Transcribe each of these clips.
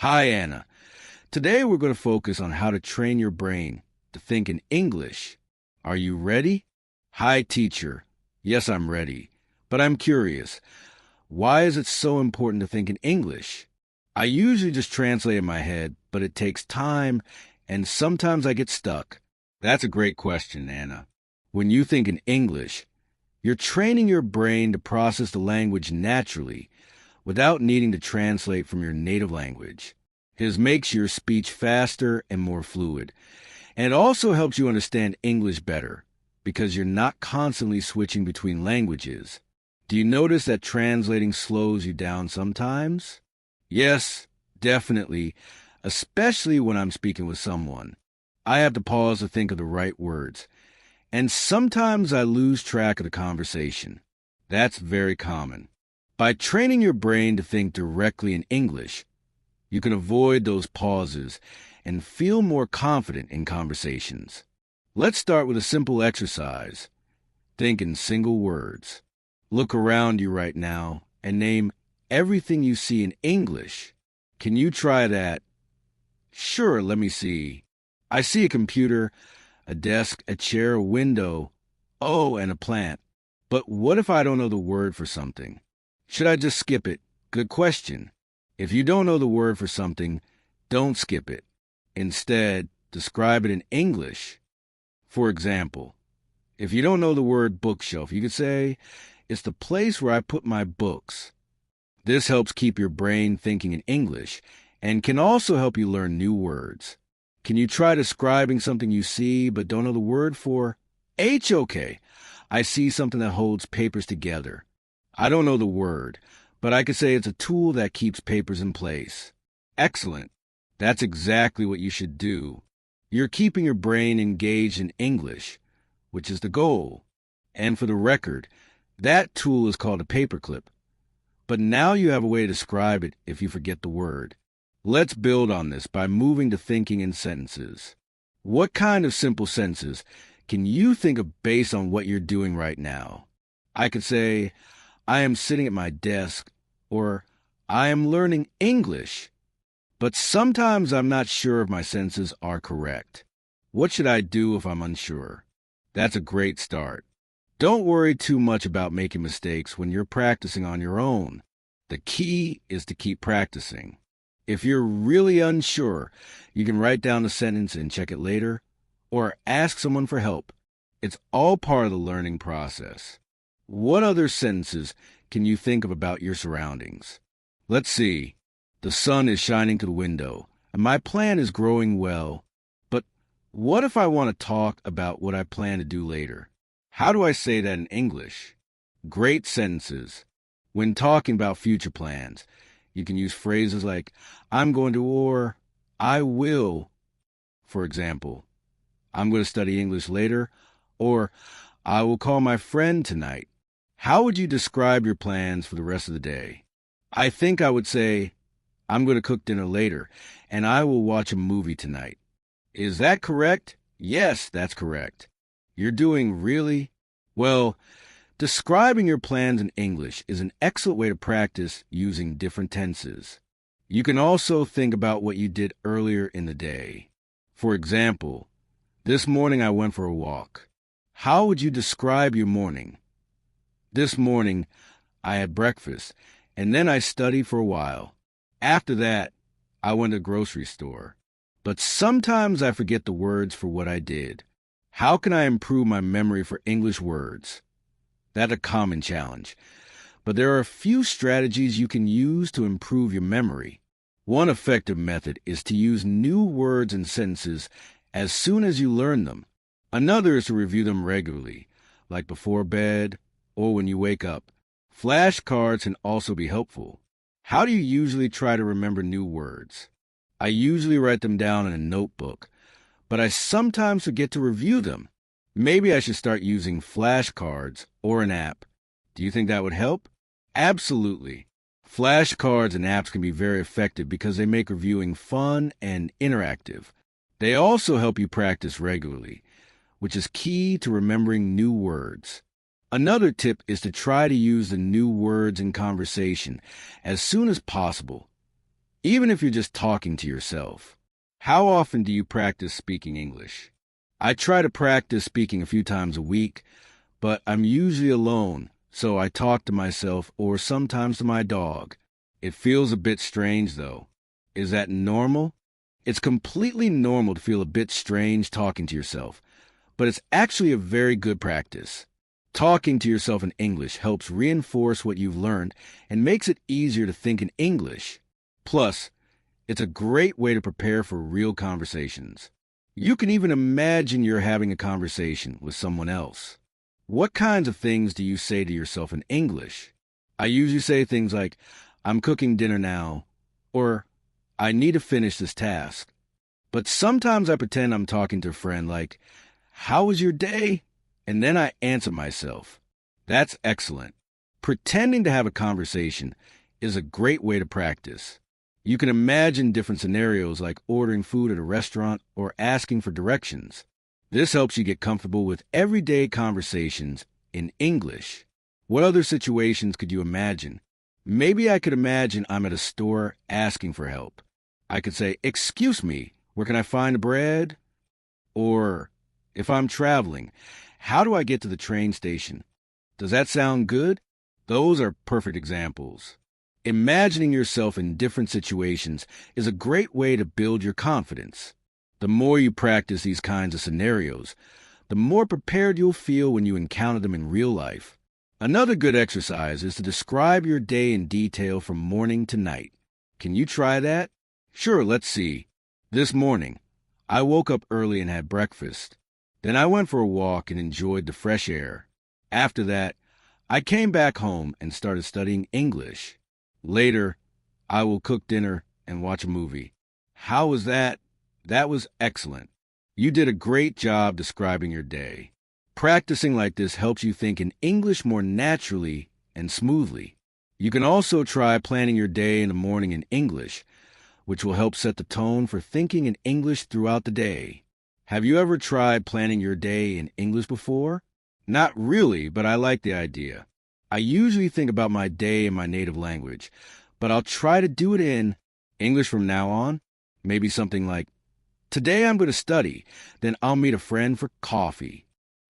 Hi, Anna. Today we're going to focus on how to train your brain to think in English. Are you ready? Hi, teacher. Yes, I'm ready. But I'm curious. Why is it so important to think in English? I usually just translate in my head, but it takes time, and sometimes I get stuck. That's a great question, Anna. When you think in English, you're training your brain to process the language naturally without needing to translate from your native language. This makes your speech faster and more fluid. And it also helps you understand English better because you're not constantly switching between languages. Do you notice that translating slows you down sometimes? Yes, definitely, especially when I'm speaking with someone. I have to pause to think of the right words. And sometimes I lose track of the conversation. That's very common. By training your brain to think directly in English, you can avoid those pauses and feel more confident in conversations. Let's start with a simple exercise. Think in single words. Look around you right now and name everything you see in English. Can you try that? Sure, let me see. I see a computer, a desk, a chair, a window, and a plant. But what if I don't know the word for something? Should I just skip it? Good question. If you don't know the word for something, don't skip it. Instead, describe it in English. For example, if you don't know the word bookshelf, you could say, "It's the place where I put my books." This helps keep your brain thinking in English and can also help you learn new words. Can you try describing something you see but don't know the word for? Okay. I see something that holds papers together. I don't know the word, but I could say it's a tool that keeps papers in place. Excellent. That's exactly what you should do. You're keeping your brain engaged in English, which is the goal. And for the record, that tool is called a paperclip. But now you have a way to describe it if you forget the word. Let's build on this by moving to thinking in sentences. What kind of simple sentences can you think of based on what you're doing right now? I could say, I am sitting at my desk, or I am learning English. But sometimes I'm not sure if my sentences are correct. What should I do if I'm unsure? That's a great start. Don't worry too much about making mistakes when you're practicing on your own. The key is to keep practicing. If you're really unsure, you can write down the sentence and check it later, or ask someone for help. It's all part of the learning process. What other sentences can you think of about your surroundings? Let's see. The sun is shining through the window, and my plan is growing well. But what if I want to talk about what I plan to do later? How do I say that in English? Great sentences. When talking about future plans, you can use phrases like, I'm going to, or I will. For example, I'm going to study English later, or I will call my friend tonight. How would you describe your plans for the rest of the day? I think I would say, I'm going to cook dinner later, and I will watch a movie tonight. Is that correct? Yes, that's correct. You're doing really well. Describing your plans in English is an excellent way to practice using different tenses. You can also think about what you did earlier in the day. For example, this morning I went for a walk. How would you describe your morning? This morning I had breakfast, and then I studied for a while. After that, I went to the grocery store. But sometimes I forget the words for what I did. How can I improve my memory for English words? That's a common challenge. But there are a few strategies you can use to improve your memory. One effective method is to use new words and sentences as soon as you learn them. Another is to review them regularly, like before bed or when you wake up. Flashcards can also be helpful. How do you usually try to remember new words? I usually write them down in a notebook, but I sometimes forget to review them. Maybe I should start using flashcards or an app. Do you think that would help? Absolutely. Flashcards and apps can be very effective because they make reviewing fun and interactive. They also help you practice regularly, which is key to remembering new words. Another tip is to try to use the new words in conversation as soon as possible. even if you're just talking to yourself. How often do you practice speaking English? I try to practice speaking a few times a week, but I'm usually alone, so I talk to myself or sometimes to my dog. It feels a bit strange, though. Is that normal? It's completely normal to feel a bit strange talking to yourself, but it's actually a very good practice. Talking to yourself in English helps reinforce what you've learned and makes it easier to think in English. Plus, it's a great way to prepare for real conversations. You can even imagine you're having a conversation with someone else. What kinds of things do you say to yourself in English? I usually say things like, I'm cooking dinner now, or I need to finish this task. But sometimes I pretend I'm talking to a friend like, how was your day? And then I answer myself. That's excellent. Pretending to have a conversation is a great way to practice. You can imagine different scenarios like ordering food at a restaurant or asking for directions. This helps you get comfortable with everyday conversations in English. What other situations could you imagine? Maybe I could imagine I'm at a store asking for help. I could say, excuse me, where can I find bread? Or, if I'm traveling, how do I get to the train station? Does that sound good? Those are perfect examples. Imagining yourself in different situations is a great way to build your confidence. The more you practice these kinds of scenarios, the more prepared you'll feel when you encounter them in real life. Another good exercise is to describe your day in detail from morning to night. Can you try that? Sure, let's see. This morning, I woke up early and had breakfast. Then I went for a walk and enjoyed the fresh air. After that, I came back home and started studying English. Later, I will cook dinner and watch a movie. How was that? That was excellent. You did a great job describing your day. Practicing like this helps you think in English more naturally and smoothly. You can also try planning your day in the morning in English, which will help set the tone for thinking in English throughout the day. Have you ever tried planning your day in English before? Not really, but I like the idea. I usually think about my day in my native language, but I'll try to do it in English from now on. Maybe something like, today I'm going to study, then I'll meet a friend for coffee.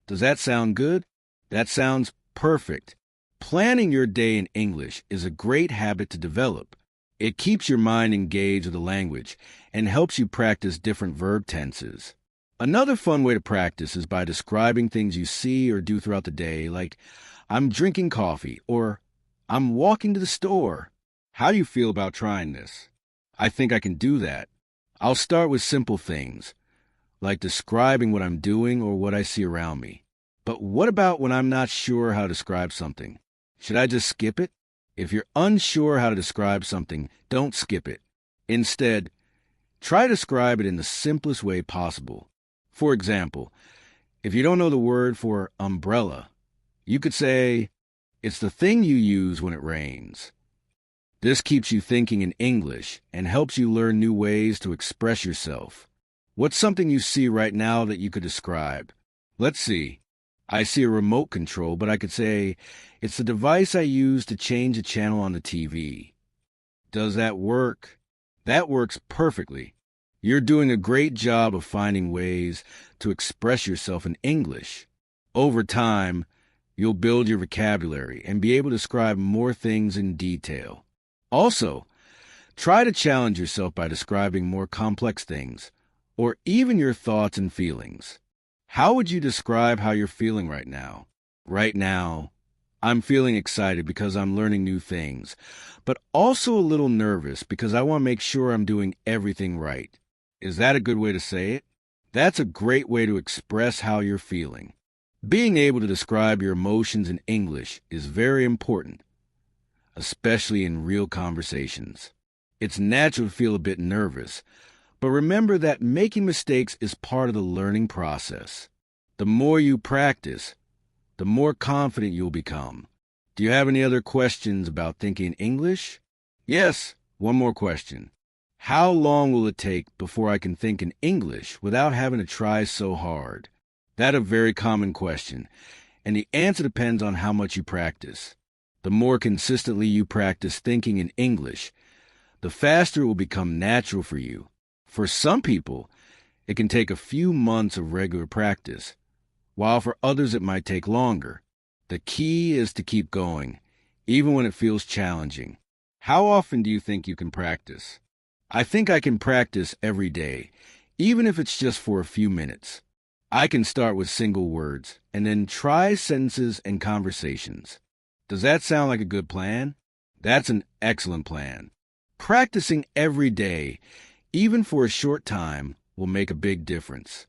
Does that sound good? That sounds perfect. Planning your day in English is a great habit to develop. It keeps your mind engaged with the language and helps you practice different verb tenses. Another fun way to practice is by describing things you see or do throughout the day, like, I'm drinking coffee, or I'm walking to the store. How do you feel about trying this? I think I can do that. I'll start with simple things, like describing what I'm doing or what I see around me. But what about when I'm not sure how to describe something? Should I just skip it? If you're unsure how to describe something, don't skip it. Instead, try to describe it in the simplest way possible. For example, if you don't know the word for umbrella, you could say, it's the thing you use when it rains. This keeps you thinking in English and helps you learn new ways to express yourself. What's something you see right now that you could describe? Let's see. I see a remote control, but I could say, it's the device I use to change the channel on the TV. Does that work? That works perfectly. You're doing a great job of finding ways to express yourself in English. Over time, you'll build your vocabulary and be able to describe more things in detail. Also, try to challenge yourself by describing more complex things, or even your thoughts and feelings. How would you describe how you're feeling right now? Right now, I'm feeling excited because I'm learning new things, but also a little nervous because I want to make sure I'm doing everything right. Is that a good way to say it? That's a great way to express how you're feeling. Being able to describe your emotions in English is very important, especially in real conversations. It's natural to feel a bit nervous, but remember that making mistakes is part of the learning process. The more you practice, the more confident you'll become. Do you have any other questions about thinking English? Yes, one more question. How long will it take before I can think in English without having to try so hard? That's a very common question, and the answer depends on how much you practice. The more consistently you practice thinking in English, the faster it will become natural for you. For some people, it can take a few months of regular practice, while for others it might take longer. The key is to keep going, even when it feels challenging. How often do you think you can practice? I think I can practice every day, even if it's just for a few minutes. I can start with single words and then try sentences and conversations. Does that sound like a good plan? That's an excellent plan. Practicing every day, even for a short time, will make a big difference.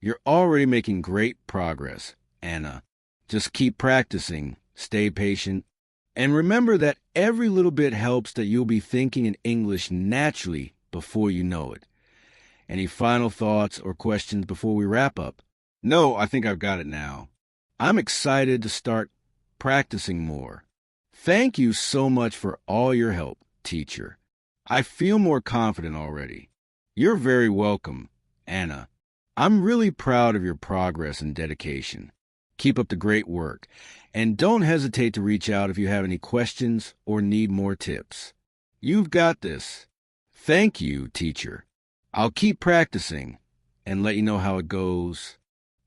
You're already making great progress, Anna. Just keep practicing, stay patient, and remember that every little bit helps that you'll be thinking in English naturally before you know it. Any final thoughts or questions before we wrap up? No, I think I've got it now. I'm excited to start practicing more. Thank you so much for all your help, teacher. I feel more confident already. You're very welcome, Anna. I'm really proud of your progress and dedication. Keep up the great work, and don't hesitate to reach out if you have any questions or need more tips. You've got this. Thank you, teacher. I'll keep practicing and let you know how it goes.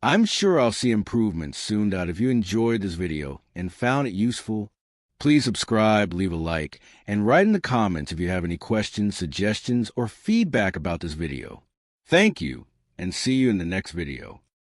I'm sure I'll see improvements soon. If you enjoyed this video and found it useful, please subscribe, leave a like, and write in the comments if you have any questions, suggestions, or feedback about this video. Thank you, and see you in the next video.